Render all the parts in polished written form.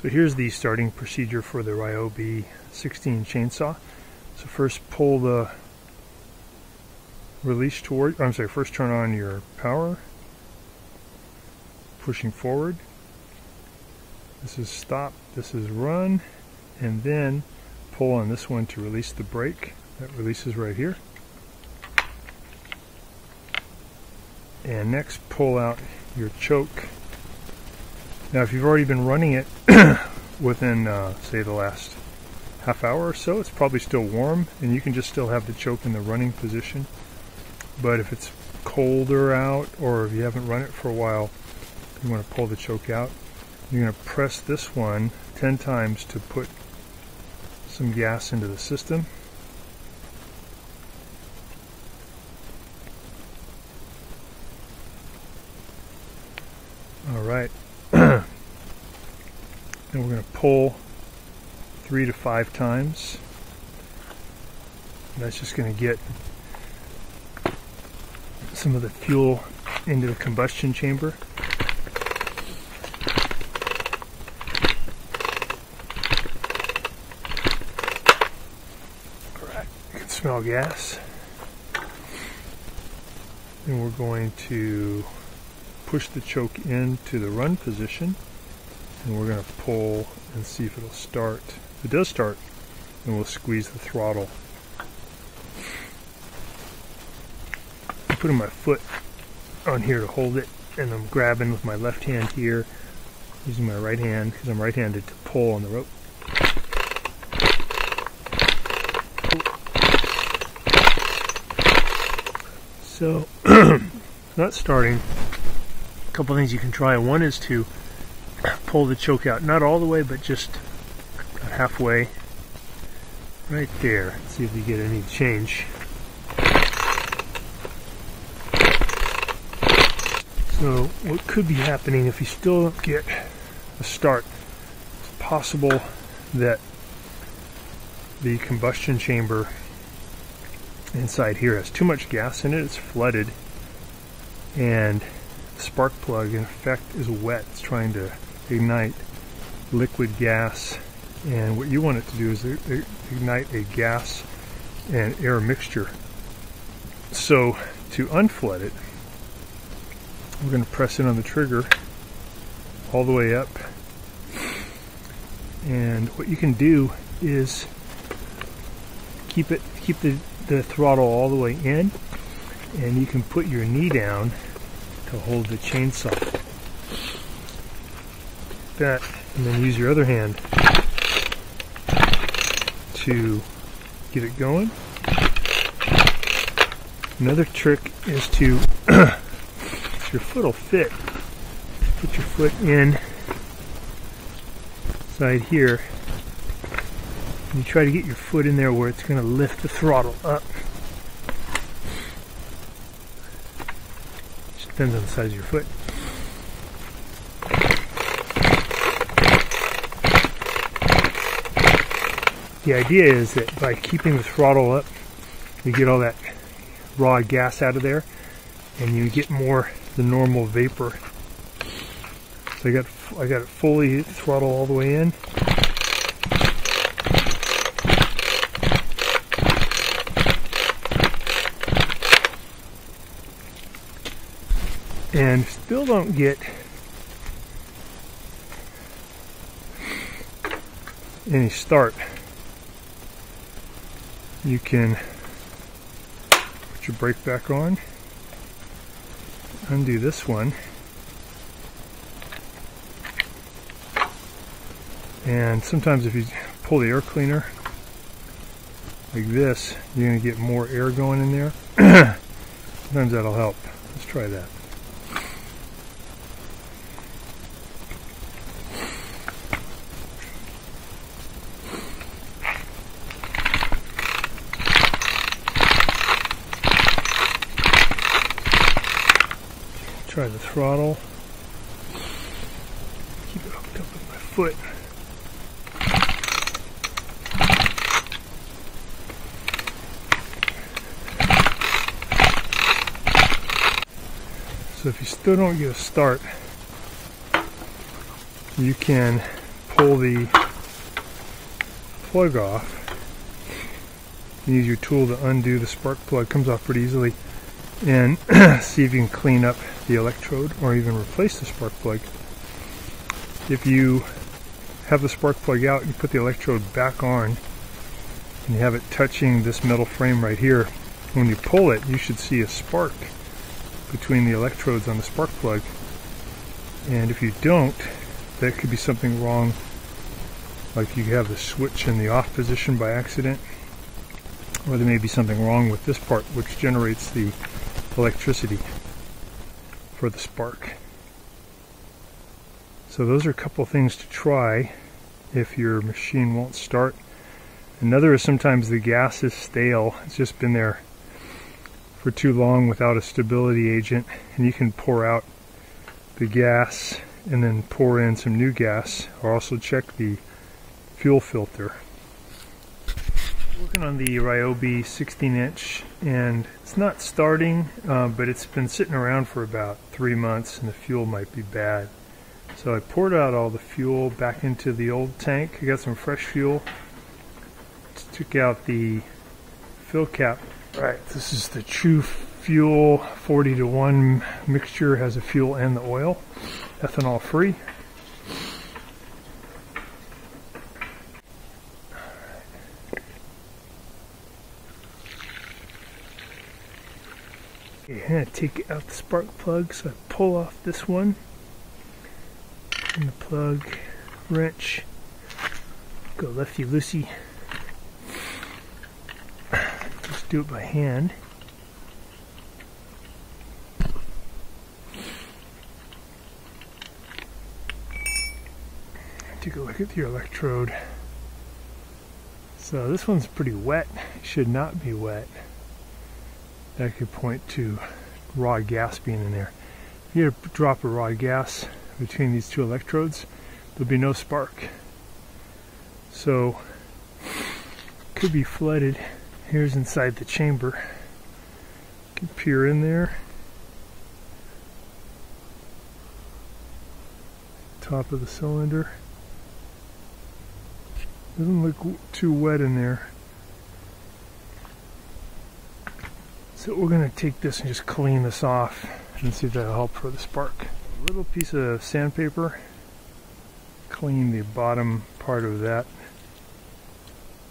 So here's the starting procedure for the Ryobi 16 chainsaw. So first pull the release toward, first turn on your power, pushing forward. This is stop, this is run, and then pull on this one to release the brake. That releases right here. And next pull out your choke. Now if you've already been running it within say the last half hour or so, it's probably still warm and you can just still have the choke in the running position. But if it's colder out, or if you haven't run it for a while, you want to pull the choke out. You're going to press this one 10 times to put some gas into the system. Alright. And we're going to pull 3 to 5 times. That's just going to get some of the fuel into the combustion chamber. Alright, you can smell gas. And we're going to push the choke into the run position, and we're going to pull and see if it'll start. If it does start, then we'll squeeze the throttle. I'm putting my foot on here to hold it, and I'm grabbing with my left hand here, using my right hand because I'm right-handed to pull on the rope. So, not starting. A couple things you can try. One is to pull the choke out, not all the way, but just halfway, right there. See if you get any change. So what could be happening if you still don't get a start, it's possible that the combustion chamber inside here has too much gas in it, it's flooded, and spark plug in effect is wet. It's trying to ignite liquid gas, and what you want it to do is ignite a gas and air mixture. So to unflood it, we're going to press in on the trigger all the way up, and what you can do is keep the throttle all the way in, and you can put your knee down to hold the chainsaw. That, and then use your other hand to get it going. Another trick is to, your foot will fit. Put your foot in side here, and you try to get your foot in there where it's going to lift the throttle up. Depends on the size of your foot. The idea is that by keeping the throttle up, you get all that raw gas out of there, and you get more the normal vapor. So I got it fully throttle all the way in. And still don't get any start. You can put your brake back on, undo this one, and sometimes if you pull the air cleaner like this, you're going to get more air going in there. Sometimes that'll help. Let's try that. Try the throttle. Keep it hooked up with my foot. So if you still don't get a start, you can pull the plug off. You use your tool to undo the spark plug. Comes off pretty easily. And see if you can clean up the electrode or even replace the spark plug. If you have the spark plug out, you put the electrode back on and you have it touching this metal frame right here. When you pull it, you should see a spark between the electrodes on the spark plug. And if you don't, that could be something wrong, like you have the switch in the off position by accident, or there may be something wrong with this part which generates the electricity for the spark. So those are a couple things to try if your machine won't start. Another is sometimes the gas is stale. It's just been there for too long without a stability agent, and you can pour out the gas and then pour in some new gas, or also check the fuel filter. Working on the Ryobi 16-inch, and it's not starting, but it's been sitting around for about 3 months and the fuel might be bad. So I poured out all the fuel back into the old tank. I got some fresh fuel. Took out the fill cap. Right, this is the True Fuel 40-to-1 mixture. Has the fuel and the oil, ethanol free. Okay, I'm going to take out the spark plug, so I pull off this one and the plug wrench. Go lefty loosey. Just do it by hand. Take a look at your electrode. So this one's pretty wet. It should not be wet. That could point to raw gas being in there. If you get a drop of raw gas between these two electrodes, there'll be no spark. So could be flooded. Here's inside the chamber. You can peer in there. Top of the cylinder. Doesn't look too wet in there. So we're going to take this and just clean this off and see if that'll help for the spark. A little piece of sandpaper. Clean the bottom part of that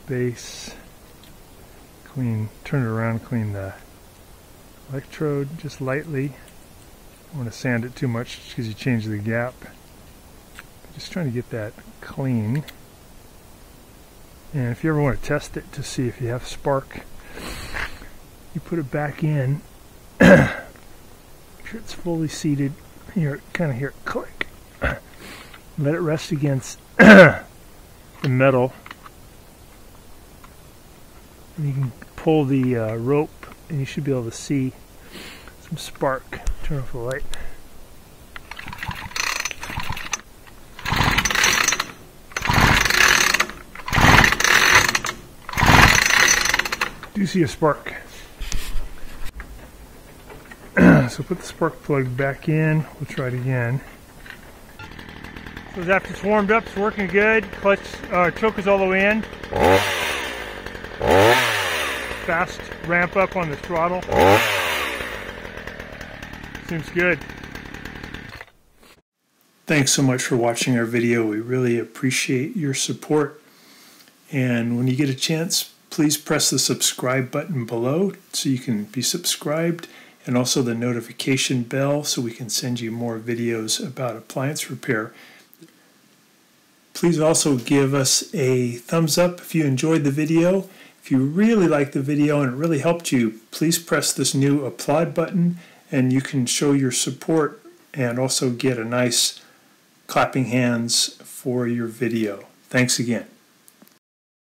base. Turn it around, clean the electrode just lightly. Don't want to sand it too much because you change the gap. Just trying to get that clean. And if you ever want to test it to see if you have spark, you put it back in. Make sure it's fully seated. You kind of hear it click. Let it rest against the metal. And you can pull the rope and you should be able to see some spark. Turn off the light. Do you see a spark? So put the spark plug back in. We'll try it again. So after it's warmed up, it's working good. Clutch, choke is all the way in. Fast ramp up on the throttle. Seems good. Thanks so much for watching our video. We really appreciate your support. And when you get a chance, please press the subscribe button below so you can be subscribed, and also the notification bell so we can send you more videos about appliance repair. Please also give us a thumbs up if you enjoyed the video. If you really liked the video and it really helped you, please press this new applaud button and you can show your support and also get a nice clapping hands for your video. Thanks again.